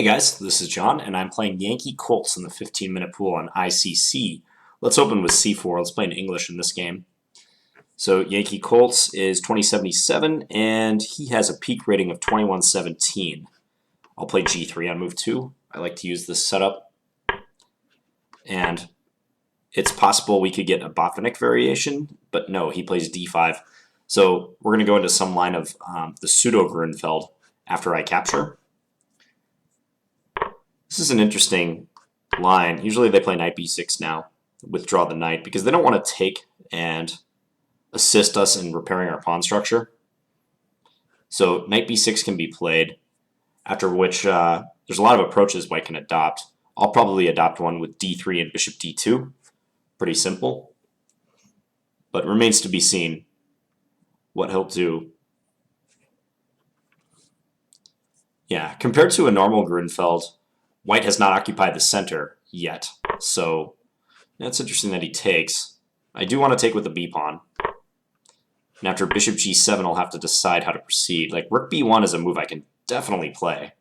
Hey guys, this is John, and I'm playing YankeeColts in the 15-minute pool on ICC. Let's open with C4. Let's play in English in this game. So YankeeColts is 2077, and he has a peak rating of 2117. I'll play G3 on move 2. I like to use this setup. And it's possible we could get a Botvinnik variation, but no, he plays D5. So we're going to go into some line of the Pseudo-Grunfeld after I capture. This is an interesting line. Usually they play knight b6 now, withdraw the knight, because they don't want to take and assist us in repairing our pawn structure. So knight b6 can be played, after which there's a lot of approaches white can adopt. I'll probably adopt one with d3 and bishop d2. Pretty simple. But remains to be seen what he'll do. Yeah, compared to a normal Grunfeld, white has not occupied the center yet, so that's interesting that he takes. I do want to take with the b-pawn. And after bishop g7, I'll have to decide how to proceed. Like, rook b1 is a move I can definitely play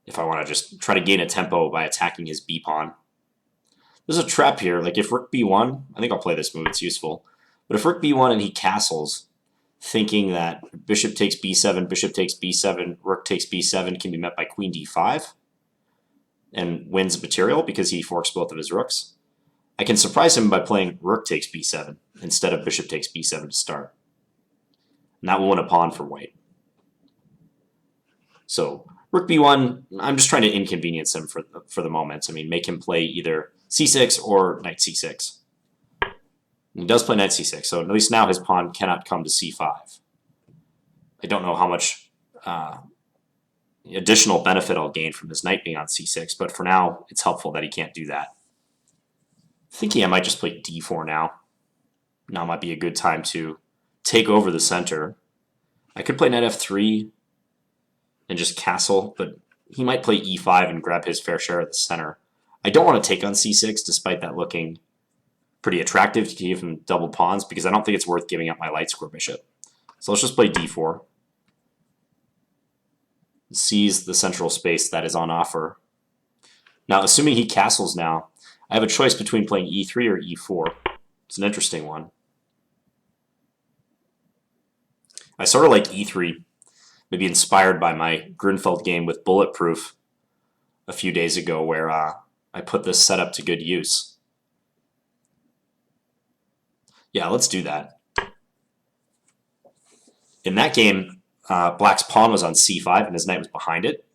if I want to just try to gain a tempo by attacking his b-pawn. There's a trap here. Like, if rook b1, I think I'll play this move, it's useful. But if rook b1 and he castles, thinking that bishop takes b7, rook takes b7 can be met by queen d5, and wins material because he forks both of his rooks, I can surprise him by playing rook takes b7 instead of bishop takes b7 to start. And that will win a pawn for white. So rook b1, I'm just trying to inconvenience him for the moment. I mean, make him play either c6 or knight c6. And he does play knight c6, so at least now his pawn cannot come to c5. I don't know how much additional benefit I'll gain from his knight being on c6, but for now, it's helpful that he can't do that. Thinking I might just play d4 now. Now might be a good time to take over the center. I could play knight f3 and just castle, but he might play e5 and grab his fair share of the center. I don't want to take on c6, despite that looking pretty attractive to give him double pawns, because I don't think it's worth giving up my light square bishop. So let's just play d4. Seize the central space that is on offer. Now, assuming he castles now, I have a choice between playing e3 or e4. It's an interesting one. I sort of like e3, maybe inspired by my Grunfeld game with Bulletproof a few days ago, where I put this setup to good use. Yeah, let's do that. In that game, Black's pawn was on c5 and his knight was behind it,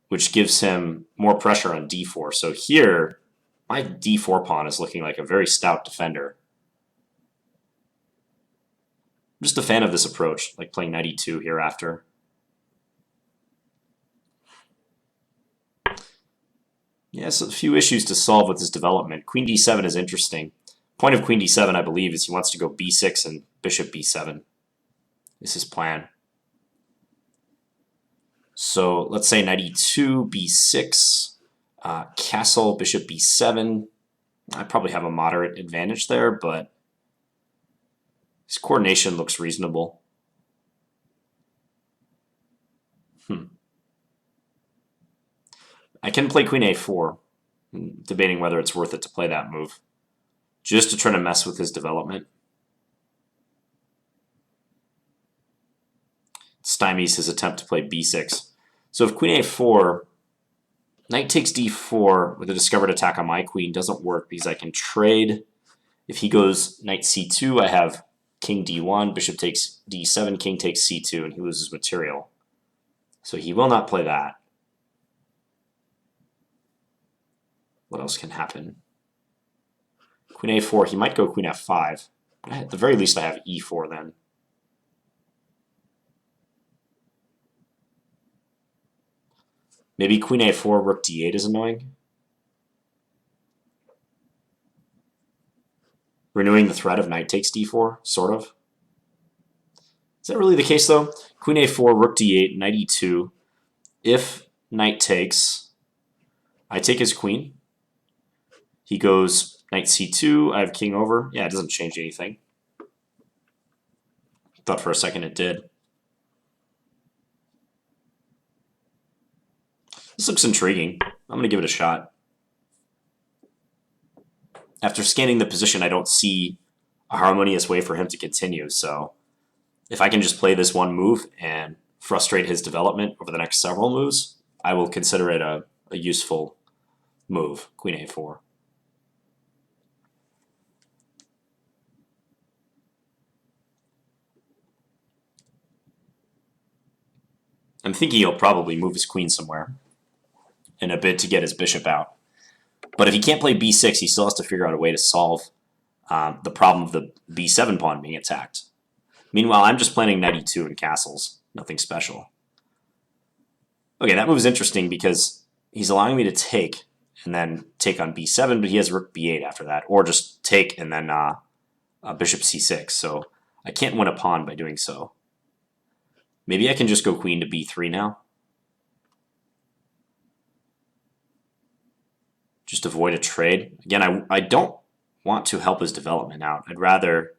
which gives him more pressure on d4. So here, my d4 pawn is looking like a very stout defender. I'm just a fan of this approach, like playing knight e2 here after. Yeah, so a few issues to solve with his development. Queen d7 is interesting. Point of queen d7, I believe, is he wants to go b6 and bishop b7 is his plan. So let's say knight e2, b6, castle, bishop b7. I probably have a moderate advantage there, but his coordination looks reasonable. I can play queen a4, debating whether it's worth it to play that move, just to try to mess with his development. Stymies his attempt to play b6. So if queen a4, knight takes d4 with a discovered attack on my queen doesn't work because I can trade. If he goes knight c2, I have king d1, bishop takes d7, king takes c2, and he loses material. So he will not play that. What else can happen? Queen a4, he might go queen f5. At the very least, I have e4 then. Maybe queen a4, rook d8 is annoying. Renewing the threat of knight takes d4, sort of. Is that really the case, though? Queen a4, rook d8, knight e2. If knight takes, I take his queen. He goes knight c2, I have king over. Yeah, it doesn't change anything. Thought for a second it did. This looks intriguing. I'm going to give it a shot. After scanning the position, I don't see a harmonious way for him to continue, so if I can just play this one move and frustrate his development over the next several moves, I will consider it a useful move, queen a4. I'm thinking he'll probably move his queen somewhere in a bid to get his bishop out. But if he can't play b6, he still has to figure out a way to solve the problem of the b7 pawn being attacked. Meanwhile, I'm just planning knight e2 and castles. Nothing special. Okay, that move is interesting because he's allowing me to take and then take on b7, but he has rook b8 after that, or just take and then bishop c6. So I can't win a pawn by doing so. Maybe I can just go queen to b3 now. Just avoid a trade. Again, I don't want to help his development out. I'd rather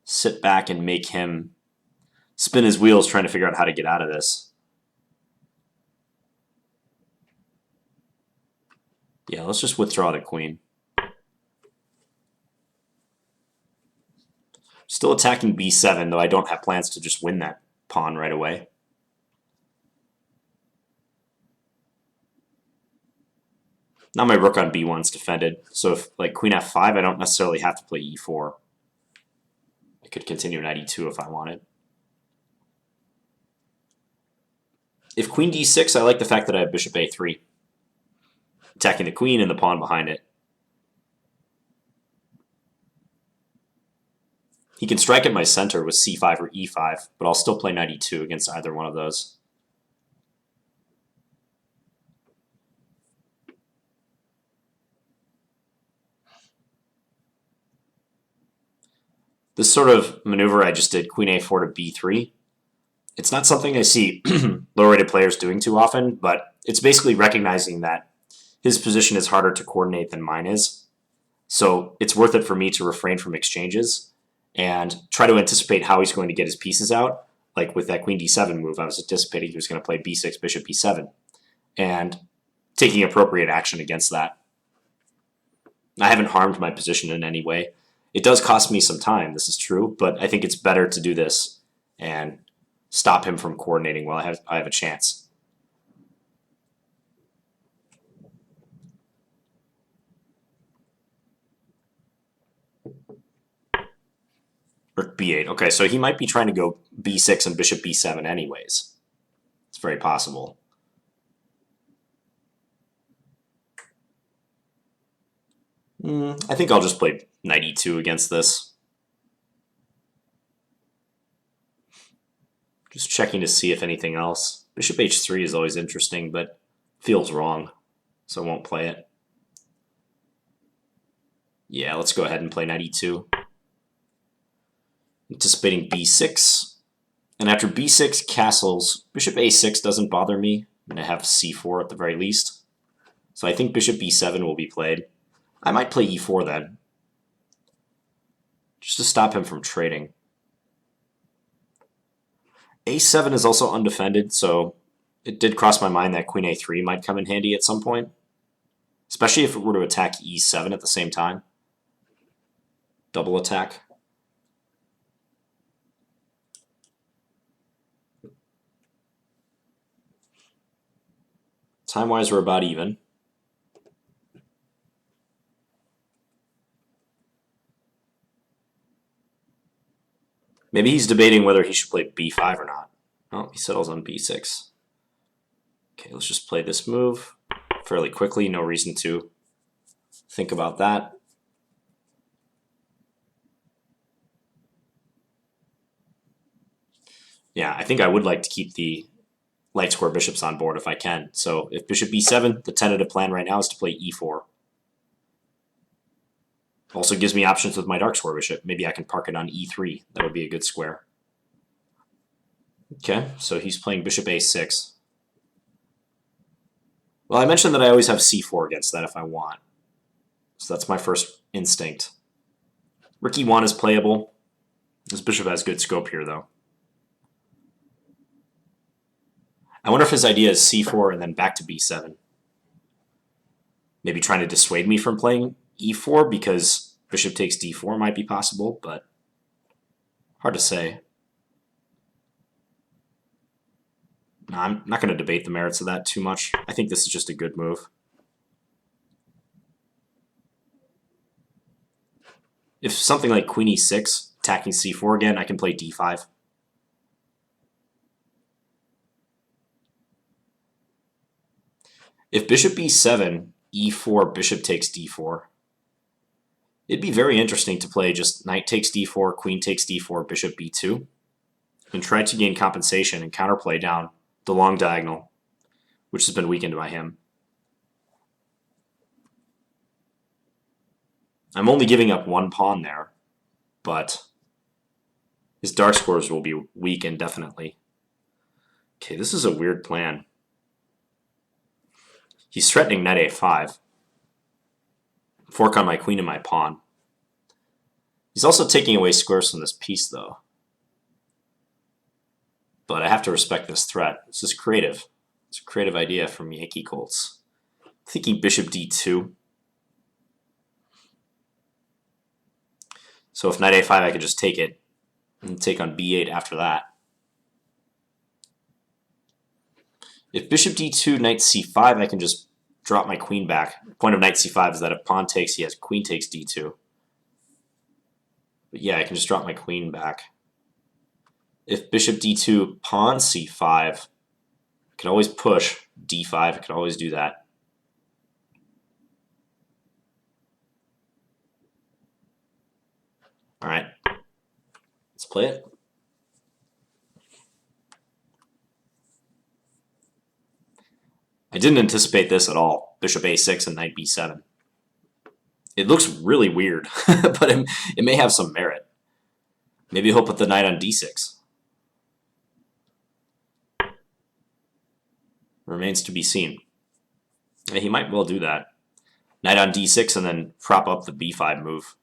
sit back and make him spin his wheels trying to figure out how to get out of this. Yeah, let's just withdraw the queen. Still attacking b7, though I don't have plans to just win that pawn right away. Now my rook on b1 is defended, so if like queen f5, I don't necessarily have to play e4. I could continue knight e2 if I wanted. If queen d6, I like the fact that I have bishop a3, attacking the queen and the pawn behind it. He can strike at my center with c5 or e5, but I'll still play knight e2 against either one of those. This sort of maneuver I just did, queen a4 to b3, it's not something I see low-rated players doing too often, but it's basically recognizing that his position is harder to coordinate than mine is. So it's worth it for me to refrain from exchanges and try to anticipate how he's going to get his pieces out. Like with that queen d7 move, I was anticipating he was going to play b6, bishop b7, and taking appropriate action against that. I haven't harmed my position in any way. It does cost me some time, this is true, but I think it's better to do this and stop him from coordinating while I have a chance. Rook b8. Okay, so he might be trying to go b6 and bishop b7 anyways. It's very possible. I think I'll just play knight e2 against this. Just checking to see if anything else. Bishop h3 is always interesting, but feels wrong, so I won't play it. Yeah, let's go ahead and play knight e2. Anticipating b6. And after b6 castles, bishop a6 doesn't bother me. I'm going to have c4 at the very least. So I think bishop b7 will be played. I might play e4 then, just to stop him from trading. a7 is also undefended, so it did cross my mind that queen a3 might come in handy at some point, especially if it were to attack e7 at the same time. Double attack. Time-wise, we're about even. Maybe he's debating whether he should play b5 or not. Oh, he settles on b6. Okay, let's just play this move fairly quickly. No reason to think about that. Yeah, I think I would like to keep the light square bishops on board if I can. So if bishop b7, the tentative plan right now is to play e4. Also gives me options with my dark square bishop. Maybe I can park it on e3. That would be a good square. Okay, so he's playing bishop a6. Well, I mentioned that I always have c4 against that if I want. So that's my first instinct. Rook e1 is playable. This bishop has good scope here, though. I wonder if his idea is c4 and then back to b7. Maybe trying to dissuade me from playing e4 because bishop takes d4 might be possible, but hard to say. No, I'm not going to debate the merits of that too much. I think this is just a good move. If something like queen e6, attacking c4 again, I can play d5. If bishop b7, e4, bishop takes d4, it'd be very interesting to play just knight takes d4, queen takes d4, bishop b2, and try to gain compensation and counterplay down the long diagonal, which has been weakened by him. I'm only giving up one pawn there, but his dark squares will be weak indefinitely. Okay, this is a weird plan. He's threatening knight a5. Fork on my queen and my pawn. He's also taking away squares from this piece, though. But I have to respect this threat. This is creative. It's a creative idea from YankeeColts. Thinking bishop d2. So if knight a5, I could just take it and take on b8 after that. If bishop d2, knight c5, I can just drop my queen back. The point of knight c5 is that if pawn takes, he has queen takes d2. But yeah, I can just drop my queen back. If bishop d2, pawn c5, I can always push d5. I can always do that. All right, let's play it. I didn't anticipate this at all. Bishop a6 and knight b7. It looks really weird, but it may have some merit. Maybe he'll put the knight on d6. Remains to be seen. Yeah, he might well do that. Knight on d6 and then prop up the b5 move.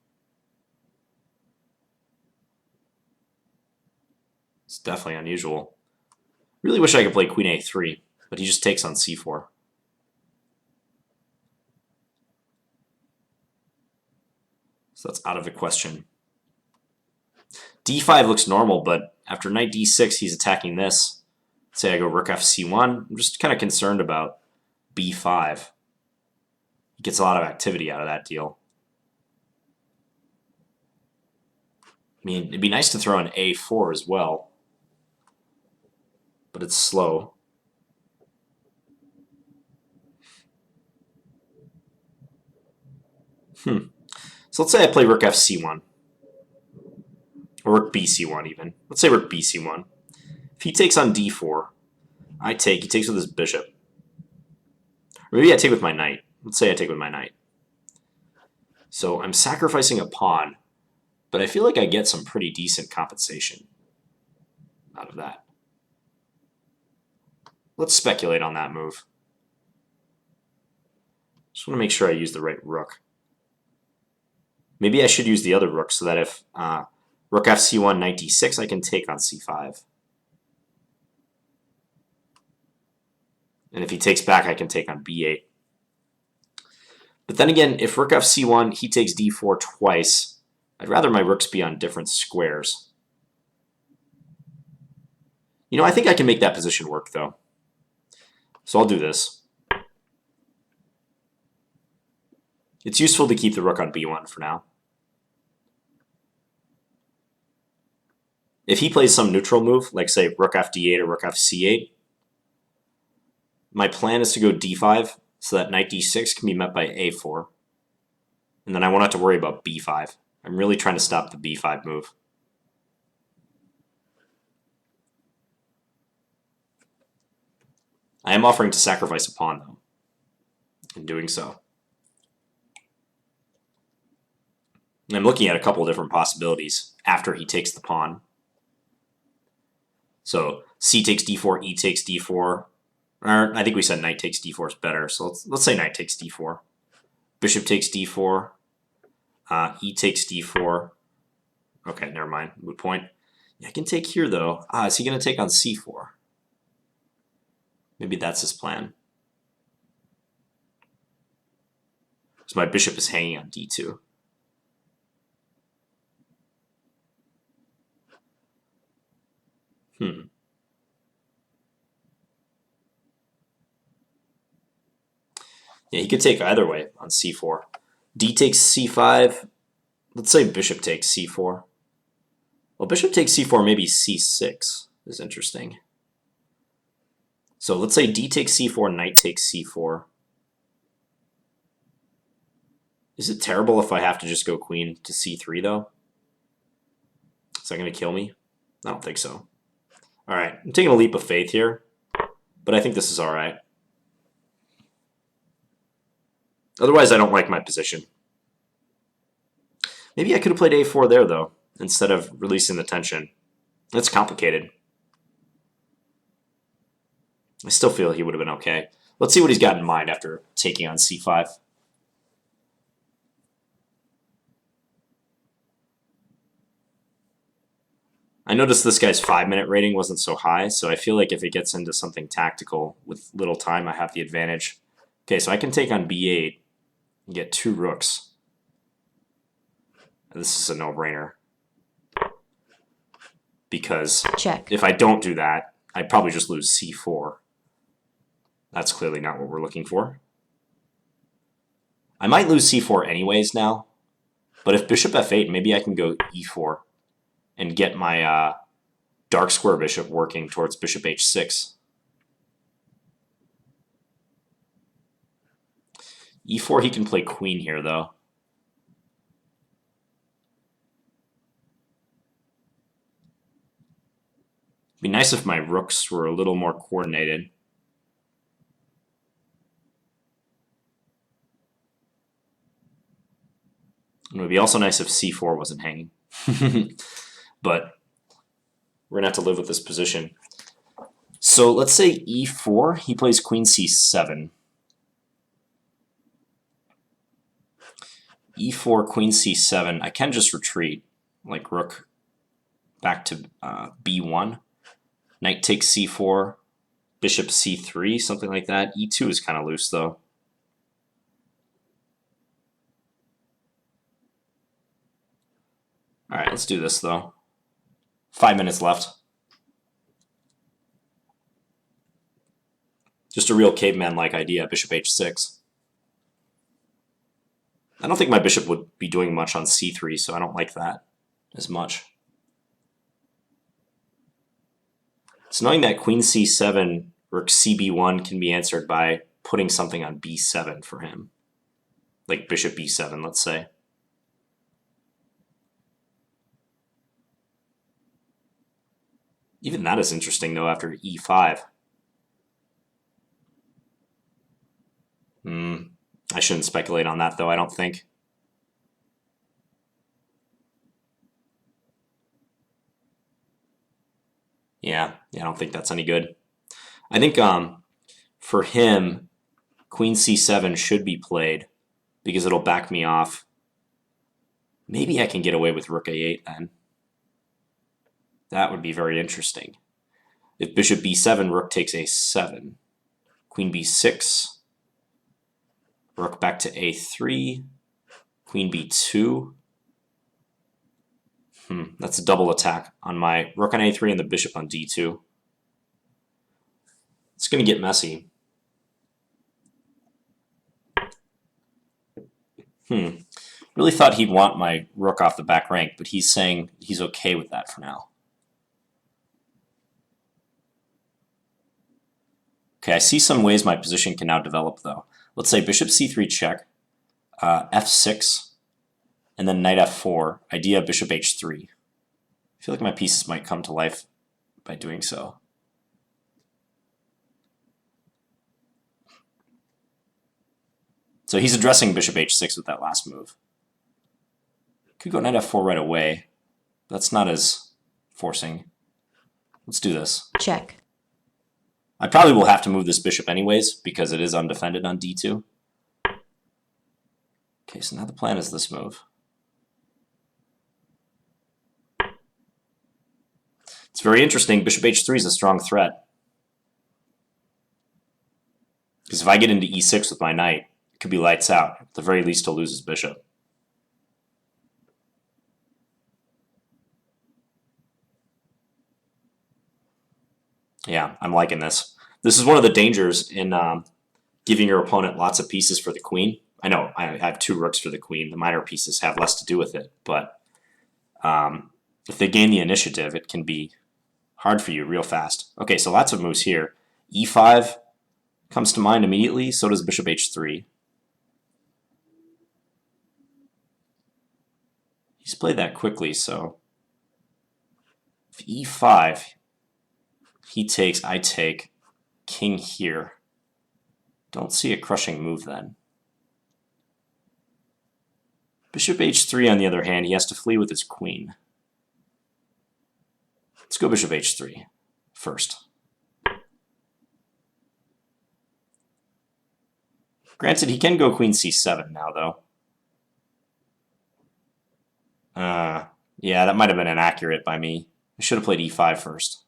It's definitely unusual. Really wish I could play queen a3, but he just takes on c4. So that's out of the question. d5 looks normal, but after knight d6, he's attacking this. Say I go rook fc1. I'm just kind of concerned about b5. He gets a lot of activity out of that deal. I mean, it'd be nice to throw in a4 as well, but it's slow. So let's say I play rook fc1. Or rook bc1 even. Let's say rook bc1. If he takes on d4, I take. He takes with his bishop. Or maybe I take with my knight. Let's say I take with my knight. So I'm sacrificing a pawn, but I feel like I get some pretty decent compensation out of that. Let's speculate on that move. Just want to make sure I use the right rook. Maybe I should use the other rook so that if rook fc1, knight d6, I can take on c5. And if he takes back, I can take on b8. But then again, if rook fc1, he takes d4 twice, I'd rather my rooks be on different squares. You know, I think I can make that position work, though. So I'll do this. It's useful to keep the rook on b1 for now. If he plays some neutral move, like say rook fd8 or rook fc8, my plan is to go d5 so that knight d6 can be met by a4. And then I won't have to worry about b5. I'm really trying to stop the b5 move. I am offering to sacrifice a pawn, though, in doing so. And I'm looking at a couple of different possibilities after he takes the pawn. So c takes d4, e takes d4. Or I think we said knight takes d4 is better, so let's say knight takes d4. Bishop takes d4. E takes d4. Okay, never mind. Moot point. Yeah, I can take here, though. Is he going to take on c4? Maybe that's his plan. So my bishop is hanging on d2. Yeah, he could take either way on c4. D takes c5. Let's say bishop takes c4. Well, bishop takes c4, maybe c6 is interesting. So let's say d takes c4, knight takes c4. Is it terrible if I have to just go queen to c3, though? Is that going to kill me? I don't think so. All right, I'm taking a leap of faith here, but I think this is all right. Otherwise, I don't like my position. Maybe I could have played a4 there, though, instead of releasing the tension. It's complicated. I still feel he would have been okay. Let's see what he's got in mind after taking on c5. I noticed this guy's 5-minute rating wasn't so high, so I feel like if it gets into something tactical with little time, I have the advantage. Okay, so I can take on b8 and get 2 rooks. This is a no-brainer. Because check. If I don't do that, I'd probably just lose c4. That's clearly not what we're looking for. I might lose c4 anyways now, but if bishop f8, maybe I can go e4 and get my dark square bishop working towards bishop h6. e4, he can play queen here, though. It'd be nice if my rooks were a little more coordinated. It would be also nice if c4 wasn't hanging. But we're going to have to live with this position. So let's say e4, he plays queen c7. e4, queen c7, I can just retreat, like rook back to b1. Knight takes c4, bishop c3, something like that. e2 is kind of loose, though. All right, let's do this, though. 5 minutes left. Just a real caveman-like idea, bishop h6. I don't think my bishop would be doing much on c3, so I don't like that as much. So knowing that queen c7, rook cb1 can be answered by putting something on b7 for him. Like bishop b7, let's say. Even that is interesting, though, after e5. I shouldn't speculate on that, though, I don't think. Yeah, I don't think that's any good. I think for him, queen c7 should be played because it'll back me off. Maybe I can get away with rook a8 then. That would be very interesting. If bishop b7, rook takes a7. Queen b6. Rook back to a3. Queen b2. That's a double attack on my rook on a3 and the bishop on d2. It's going to get messy. Really thought he'd want my rook off the back rank, but he's saying he's okay with that for now. Okay, I see some ways my position can now develop, though. Let's say bishop c3 check, f6, and then knight f4, idea bishop h3. I feel like my pieces might come to life by doing so. So he's addressing bishop h6 with that last move. Could go knight f4 right away. That's not as forcing. Let's do this. Check. I probably will have to move this bishop anyways because it is undefended on d2. Okay, so now the plan is this move. It's very interesting. Bishop h3 is a strong threat. Because if I get into e6 with my knight, it could be lights out. At the very least, he'll lose his bishop. Yeah, I'm liking this. This is one of the dangers in giving your opponent lots of pieces for the queen. I know I have 2 rooks for the queen. The minor pieces have less to do with it, but if they gain the initiative, it can be hard for you real fast. Okay, so lots of moves here. e5 comes to mind immediately, so does bishop h3. He's played that quickly, so if e5, he takes, I take, king here. Don't see a crushing move then. Bishop h3, on the other hand, he has to flee with his queen. Let's go bishop h3 first. Granted, he can go queen c7 now, though. Yeah, that might have been inaccurate by me. I should have played e5 first,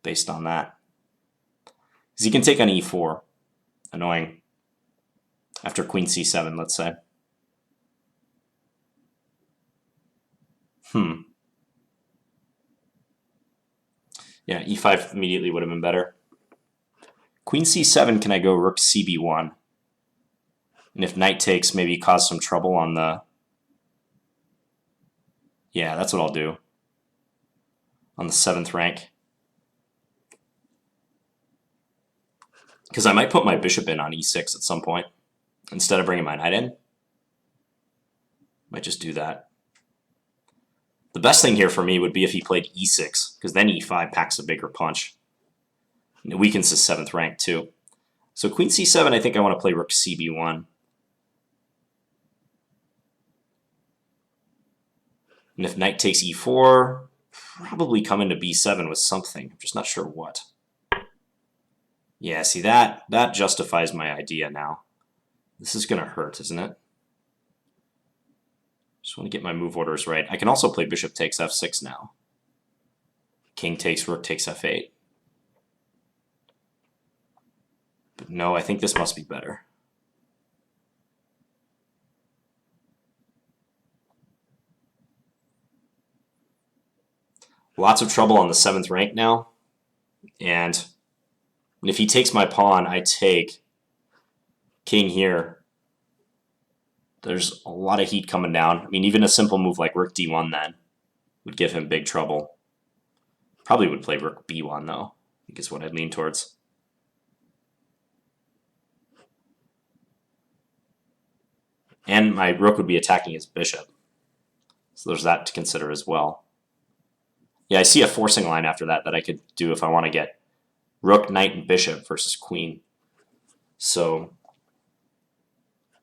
based on that. Because he can take on e4. Annoying. After queen c7, let's say. Yeah, e5 immediately would have been better. Queen c7, can I go rook cb1? And if knight takes, maybe cause some trouble on the... Yeah, that's what I'll do. On the 7th rank. Because I might put my bishop in on e6 at some point, instead of bringing my knight in. Might just do that. The best thing here for me would be if he played e6, because then e5 packs a bigger punch. And it weakens his 7th rank too. So queen c7, I think I want to play rook cb1. And if knight takes e4, probably come into b7 with something. I'm just not sure what. Yeah, see, that justifies my idea now. This is going to hurt, isn't it? Just want to get my move orders right. I can also play bishop takes f6 now. King takes, rook takes f8. But no, I think this must be better. Lots of trouble on the 7th rank now. And if he takes my pawn, I take king here. There's a lot of heat coming down. I mean, even a simple move like rook d1 then would give him big trouble. Probably would play rook b1 though, I think is what I'd lean towards. And my rook would be attacking his bishop. So there's that to consider as well. Yeah, I see a forcing line after that I could do if I want to get rook, knight, and bishop versus queen. So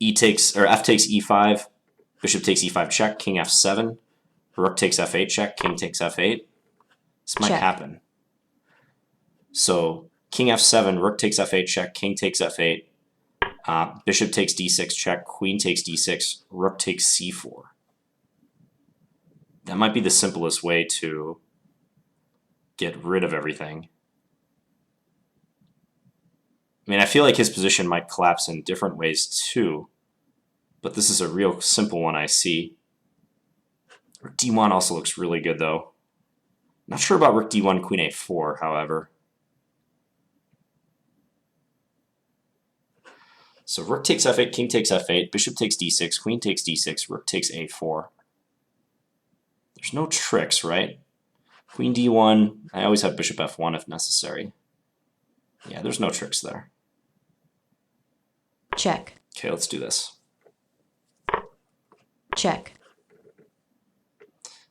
f takes e5, bishop takes e5 check, king f7, rook takes f8 check, king takes f8. This might happen. So king f7, rook takes f8 check, king takes f8, bishop takes d6 check, queen takes d6, rook takes c4. That might be the simplest way to get rid of everything. I mean, I feel like his position might collapse in different ways too, but this is a real simple one I see. Rook d1 also looks really good though. Not sure about rook d1, queen a4, however. So rook takes f8, king takes f8, bishop takes d6, queen takes d6, rook takes a4. There's no tricks, right? Queen d1, I always have bishop f1 if necessary. Yeah, there's no tricks there. Check. Okay, let's do this. Check.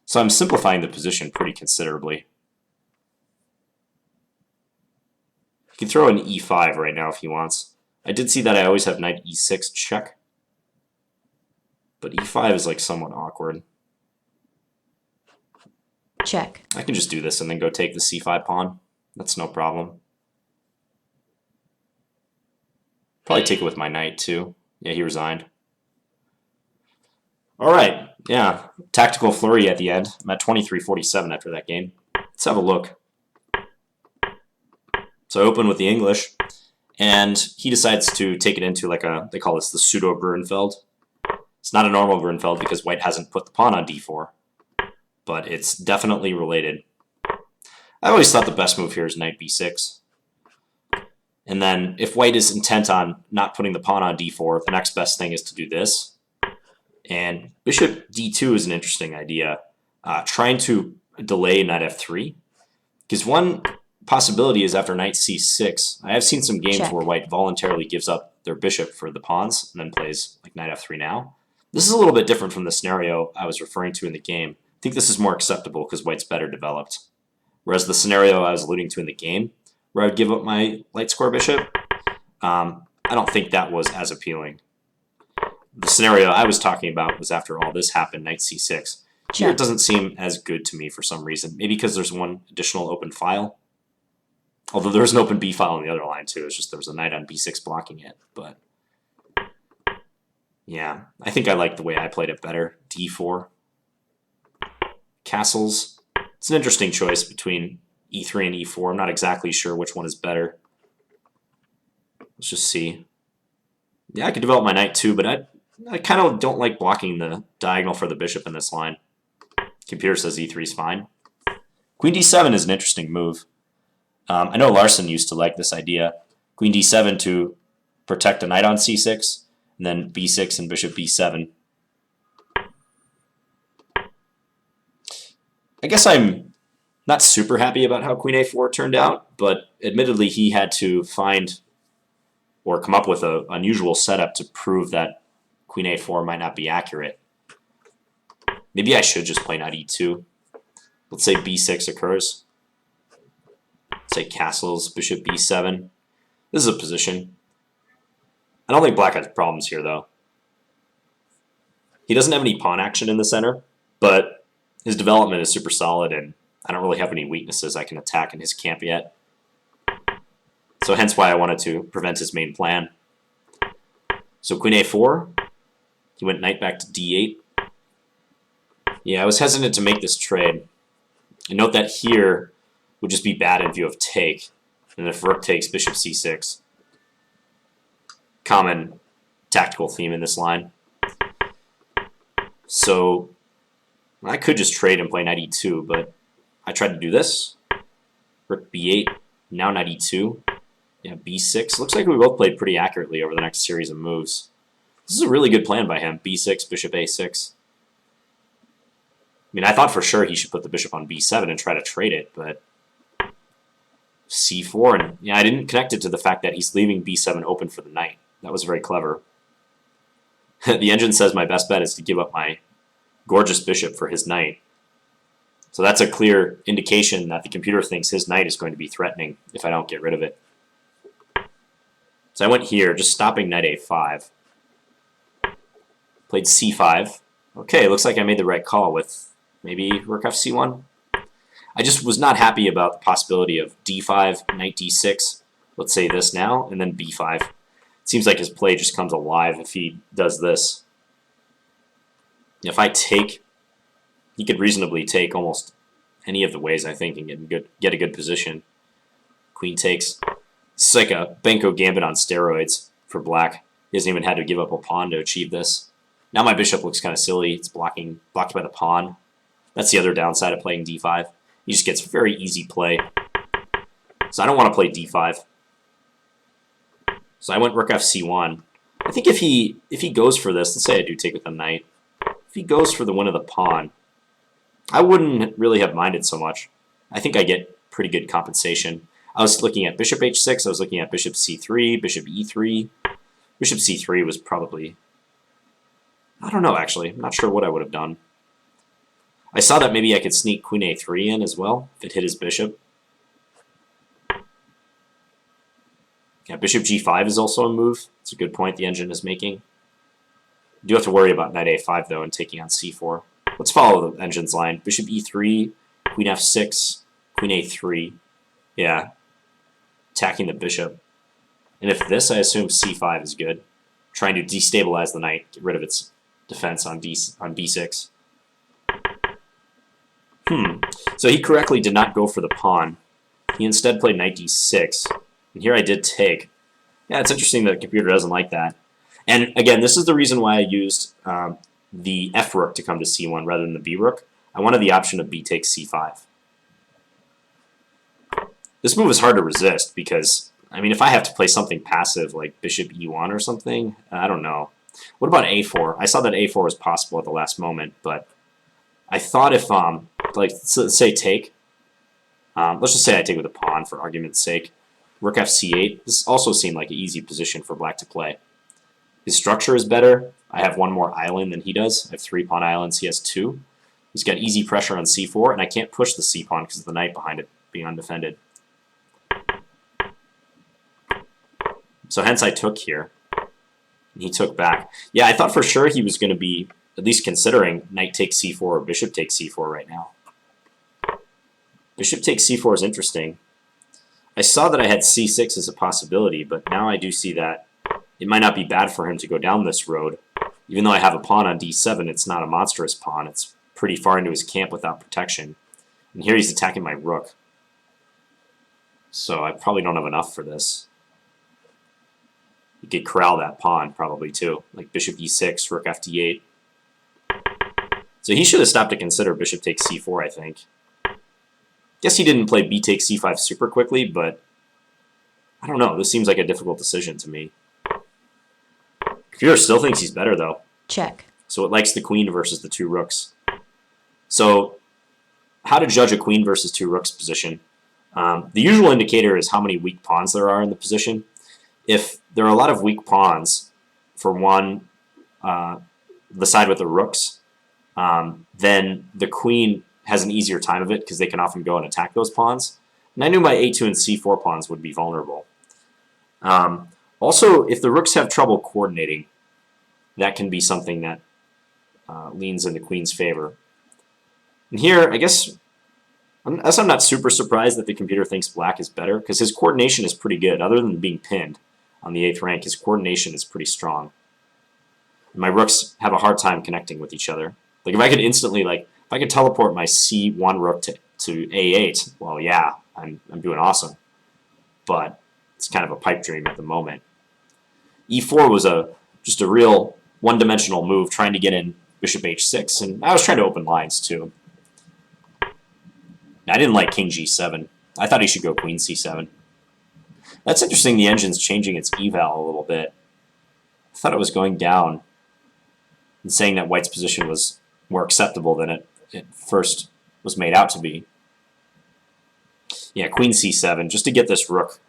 So I'm simplifying the position pretty considerably. He can throw an e5 right now if he wants. I did see that I always have knight e6 check, but e5 is like somewhat awkward. Check. I can just do this and then go take the c5 pawn. That's no problem. Probably take it with my knight too. Yeah, he resigned. All right, yeah, tactical flurry at the end. I'm at 23-47 after that game. Let's have a look. So I open with the English, And he decides to take it into like they call this the Pseudo-Grunfeld. It's not a normal Grunfeld because white hasn't put the pawn on d4, but it's definitely related. I always thought the best move here is knight b6. And then if white is intent on not putting the pawn on d4, the next best thing is to do this. And bishop d2 is an interesting idea. Trying to delay knight f3. Because one possibility is after knight c6, I have seen some games where white voluntarily gives up their bishop for the pawns and then plays like knight f3 now. This is a little bit different from the scenario I was referring to in the game. I think this is more acceptable because white's better developed. Whereas the scenario I was alluding to in the game, where I would give up my light square bishop, I don't think that was as appealing. The scenario I was talking about was after all this happened, knight c6. Here it doesn't seem as good to me for some reason. Maybe because there's one additional open file. Although there's an open b file on the other line too. It's just there was a knight on b6 blocking it. But yeah, I think I like the way I played it better. d4. Castles. It's an interesting choice between e3 and e4. I'm not exactly sure which one is better. Let's just see. Yeah, I could develop my knight too, but I kind of don't like blocking the diagonal for the bishop in this line. Computer says e3 is fine. Queen d7 is an interesting move. I know Larson used to like this idea. Queen d7 to protect a knight on c6, and then b6 and bishop b7. I guess I'm not super happy about how queen a4 turned out, but admittedly he had to find or come up with an unusual setup to prove that queen a4 might not be accurate. Maybe I should just play knight e2. Let's say b6 occurs. Let's say castles, bishop b7. This is a position. I don't think black has problems here, though. He doesn't have any pawn action in the center, but his development is super solid, and I don't really have any weaknesses I can attack in his camp yet. So hence why I wanted to prevent his main plan. So queen a4. He went knight back to d8. Yeah, I was hesitant to make this trade. And note that here would just be bad in view of take. And if rook takes, bishop c6. Common tactical theme in this line. So I could just trade and play knight e2, but I tried to do this. Rook b8, now knight e2. Yeah, b6. Looks like we both played pretty accurately over the next series of moves. This is a really good plan by him. b6, bishop a6. I mean, I thought for sure he should put the bishop on b7 and try to trade it, but c4. And yeah, I didn't connect it to the fact that he's leaving b7 open for the knight. That was very clever. The engine says my best bet is to give up my gorgeous bishop for his knight. So that's a clear indication that the computer thinks his knight is going to be threatening if I don't get rid of it. So I went here, just stopping knight a5. Played c5. Okay, looks like I made the right call with maybe rook f(c1). I just was not happy about the possibility of d5, knight d6. Let's say this now, and then b5. It seems like his play just comes alive if he does this. If I take, he could reasonably take almost any of the ways, I think, and get a good position. Queen takes. It's like a Benko gambit on steroids for black. He hasn't even had to give up a pawn to achieve this. Now my bishop looks kind of silly. It's blocked by the pawn. That's the other downside of playing d5. He just gets very easy play. So I don't want to play d5. So I went rook f(c1). I think if he goes for this, let's say I do take with the knight. If he goes for the win of the pawn, I wouldn't really have minded so much. I think I get pretty good compensation. I was looking at bishop h6. I was looking at bishop c3, bishop e3. Bishop c3 was probably... I don't know, actually. I'm not sure what I would have done. I saw that maybe I could sneak queen a3 in as well, if it hit his bishop. Yeah, bishop g5 is also a move. It's a good point the engine is making. You do have to worry about knight a5, though, and taking on c4. Let's follow the engine's line. Bishop e3, queen f6, queen a3. Yeah, attacking the bishop. And if this, I assume c5 is good. Trying to destabilize the knight, get rid of its defense on b6. So he correctly did not go for the pawn. He instead played knight d6. And here I did take. Yeah, it's interesting that the computer doesn't like that. And again, this is the reason why I used the F rook to come to C1 rather than the B rook. I wanted the option of B takes C5. This move is hard to resist because, I mean, if I have to play something passive like bishop E1 or something, I don't know. What about A4? I saw that A4 was possible at the last moment, but I thought if, like, say take, let's just say I take with a pawn for argument's sake. Rook F8. This also seemed like an easy position for black to play. His structure is better. I have one more island than he does. I have 3 pawn islands. He has 2. He's got easy pressure on C4, and I can't push the C pawn because of the knight behind it being undefended. So hence I took here. And he took back. Yeah, I thought for sure he was going to be at least considering knight takes C4 or bishop takes C4 right now. Bishop takes C4 is interesting. I saw that I had C6 as a possibility, but now I do see that it might not be bad for him to go down this road. Even though I have a pawn on D7, it's not a monstrous pawn. It's pretty far into his camp without protection. And here he's attacking my rook. So I probably don't have enough for this. He could corral that pawn probably too, like bishop E6, rook FD8. So he should have stopped to consider bishop takes C4, I think. Guess he didn't play B takes C5 super quickly, but I don't know. This seems like a difficult decision to me. Computer still thinks he's better though. Check. So it likes the queen versus the 2 rooks. So how to judge a queen versus 2 rooks position? The usual indicator is how many weak pawns there are in the position. If there are a lot of weak pawns for one, the side with the rooks, then the queen has an easier time of it because they can often go and attack those pawns. And I knew my A2 and C4 pawns would be vulnerable. Also, if the rooks have trouble coordinating, that can be something that leans in the queen's favor. And here, I guess, I'm not super surprised that the computer thinks black is better, because his coordination is pretty good. Other than being pinned on the 8th rank, his coordination is pretty strong. And my rooks have a hard time connecting with each other. Like, if I could instantly, like, if I could teleport my C1 rook to A8, well, yeah, I'm doing awesome. But it's kind of a pipe dream at the moment. E4 was just a real one-dimensional move, trying to get in bishop H6, and I was trying to open lines too. I didn't like king G7. I thought he should go queen C7. That's interesting, the engine's changing its eval a little bit. I thought it was going down and saying that white's position was more acceptable than it first was made out to be. Yeah, queen C7, just to get this rook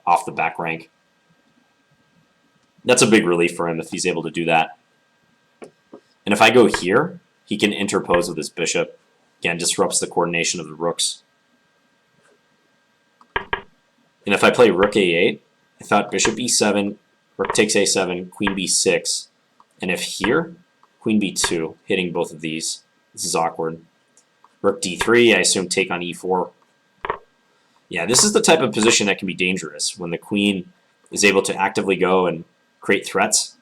off the back rank. That's a big relief for him if he's able to do that. And if I go here, he can interpose with his bishop. Again, disrupts the coordination of the rooks. And if I play rook A8, I thought bishop E7, rook takes A7, queen B6. And if here, queen B2, hitting both of these. This is awkward. Rook D3, I assume take on E4. Yeah, this is the type of position that can be dangerous, when the queen is able to actively go and create threats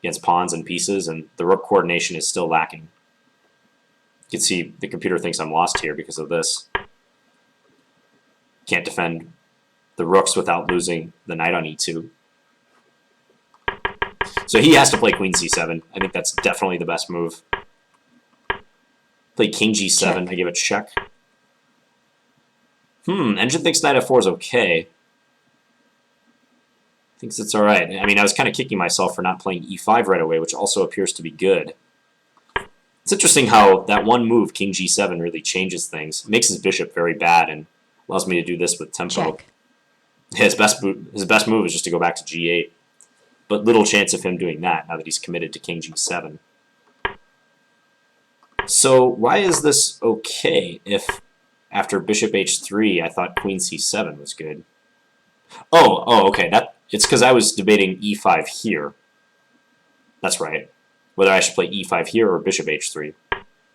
against pawns and pieces, and the rook coordination is still lacking. You can see the computer thinks I'm lost here because of this. Can't defend the rooks without losing the knight on E2. So he has to play queen C7. I think that's definitely the best move. Play king G7. Check. I give it check. Engine thinks knight F4 is okay. Thinks it's alright. I mean, I was kind of kicking myself for not playing E5 right away, which also appears to be good. It's interesting how that one move, king G7, really changes things. It makes his bishop very bad and allows me to do this with tempo. Check. His best move is just to go back to G8. But little chance of him doing that now that he's committed to king G7. So why is this okay if after bishop H3 I thought queen C7 was good? Oh, okay. It's because I was debating E5 here. That's right. Whether I should play E5 here or bishop H3.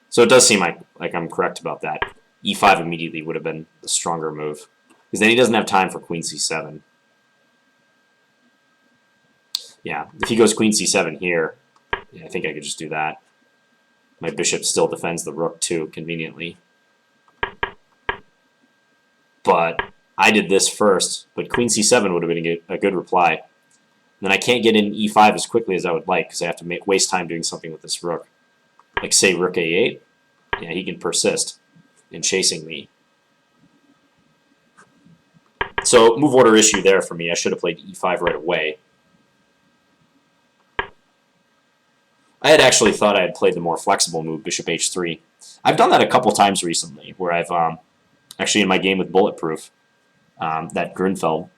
So it does seem like I'm correct about that. E5 immediately would have been the stronger move. Because then he doesn't have time for queen C7. Yeah, if he goes queen C7 here, yeah, I think I could just do that. My bishop still defends the rook too, conveniently. But I did this first, but queen C7 would have been a good reply. Then I can't get in e5 as quickly as I would like because I have to waste time doing something with this rook. Like, say, rook a8. Yeah, he can persist in chasing me. So, move order issue there for me. I should have played e5 right away. I had actually thought I had played the more flexible move, bishop h3. I've done that a couple times recently, where I've, actually in my game with Bulletproof, that Grunfeld,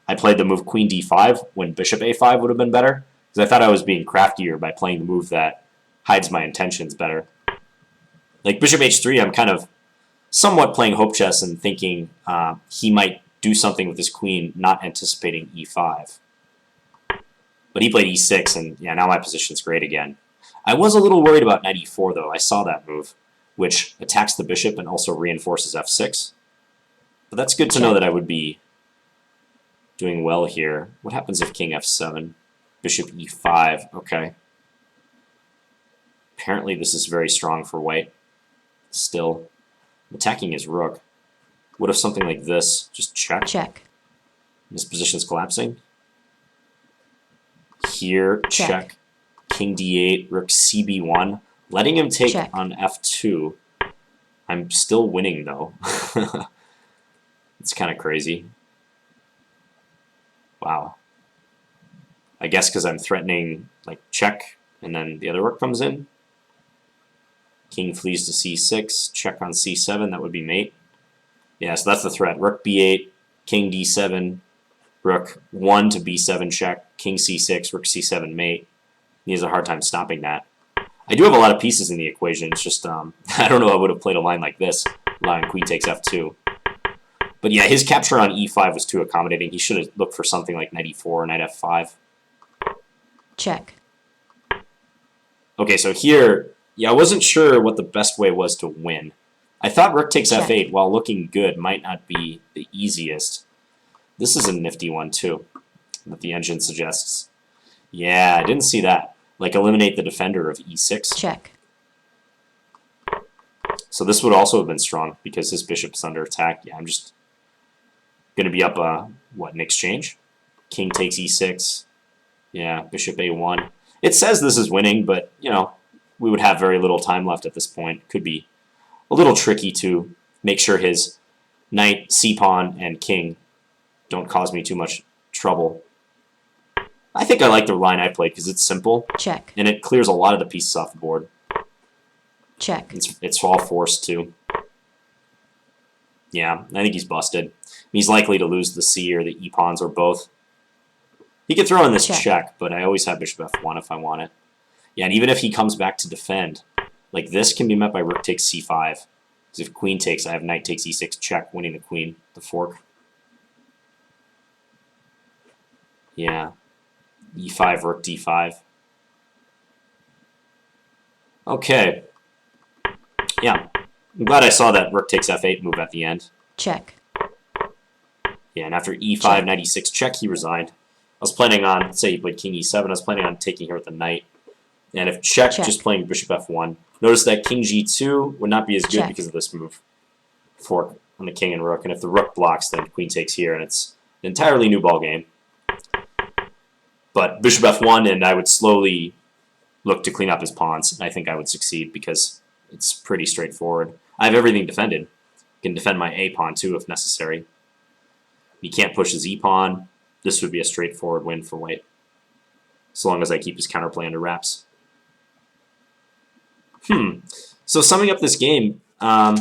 I played the move queen d5 when bishop a5 would have been better, because I thought I was being craftier by playing the move that hides my intentions better. Like bishop h3, I'm kind of somewhat playing hope chess and thinking he might do something with his queen, not anticipating e5. But he played e6, and yeah, now my position's great again. I was a little worried about knight e4, though. I saw that move, which attacks the bishop and also reinforces f6. But that's good to know that I would be doing well here. What happens if king f7? Bishop e5. Okay. Apparently this is very strong for white. Still. I'm attacking his rook. What if something like this? Just check. Check. His position's collapsing. Here, check. King d8, rook cb1. Letting him take on f2. I'm still winning, though. It's kind of crazy. Wow. I guess because I'm threatening, like, check, and then the other rook comes in. King flees to c6, check on c7, that would be mate. Yeah, so that's the threat. Rook b8, king d7, rook 1 to b7 check, king c6, rook c7 mate. He has a hard time stopping that. I do have a lot of pieces in the equation. It's just, I don't know I would have played a line like this, line queen takes f2. But yeah, his capture on e5 was too accommodating. He should have looked for something like knight e4 or knight f5. Check. Okay, so here, yeah, I wasn't sure what the best way was to win. I thought rook takes f8, while looking good, might not be the easiest. This is a nifty one, too, that the engine suggests. Yeah, I didn't see that. Like, eliminate the defender of e6. Check. So this would also have been strong, because his bishop's under attack. Yeah, I'm just going to be up, what, an exchange? King takes e6. Yeah, bishop a1. It says this is winning, but, you know, we would have very little time left at this point. Could be a little tricky to make sure his knight, c-pawn, and king don't cause me too much trouble. I think I like the line I played because it's simple. Check. And it clears a lot of the pieces off the board. Check. It's all forced, too. Yeah, I think he's busted. He's likely to lose the c or the e-pawns or both. He could throw in this check, but I always have bishop f1 if I want it. Yeah, and even if he comes back to defend, like this can be met by rook takes c5. Because if queen takes, I have knight takes e6 check, winning the queen, the fork. Yeah. e5, rook d5. Okay. Yeah. I'm glad I saw that rook takes f8 move at the end. Check. Yeah, and after e5, knight e6 check, he resigned. I was planning on, say he played king e7, I was planning on taking here with the knight. And if check, just playing bishop f1. Notice that king g2 would not be as good because of this move. Fork on the king and rook. And if the rook blocks, then queen takes here, and it's an entirely new ball game. But bishop f1, and I would slowly look to clean up his pawns. And I think I would succeed because it's pretty straightforward. I have everything defended. I can defend my a pawn too if necessary. He can't push his e pawn. This would be a straightforward win for white, as long as I keep his counterplay under wraps. So summing up this game, yeah,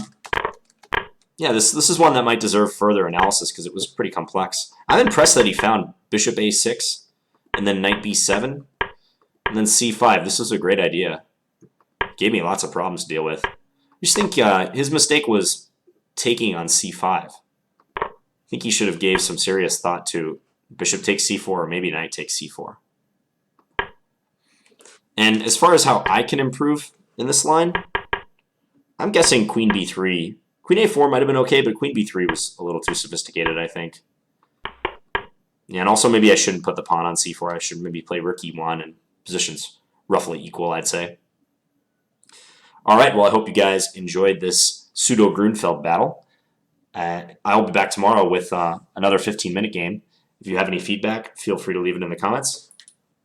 this is one that might deserve further analysis because it was pretty complex. I'm impressed that he found bishop a6, and then knight b7, and then c5. This was a great idea. Gave me lots of problems to deal with. I just think his mistake was taking on c5. I think he should have gave some serious thought to bishop takes c4, or maybe knight takes c4. And as far as how I can improve in this line, I'm guessing queen b3. Queen a4 might have been okay, but queen b3 was a little too sophisticated, I think. Yeah, and also maybe I shouldn't put the pawn on c4. I should maybe play rook e1, and positions roughly equal, I'd say. All right, well, I hope you guys enjoyed this Pseudo-Grunfeld battle. I'll be back tomorrow with another 15-minute game. If you have any feedback, feel free to leave it in the comments.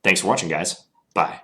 Thanks for watching, guys. Bye.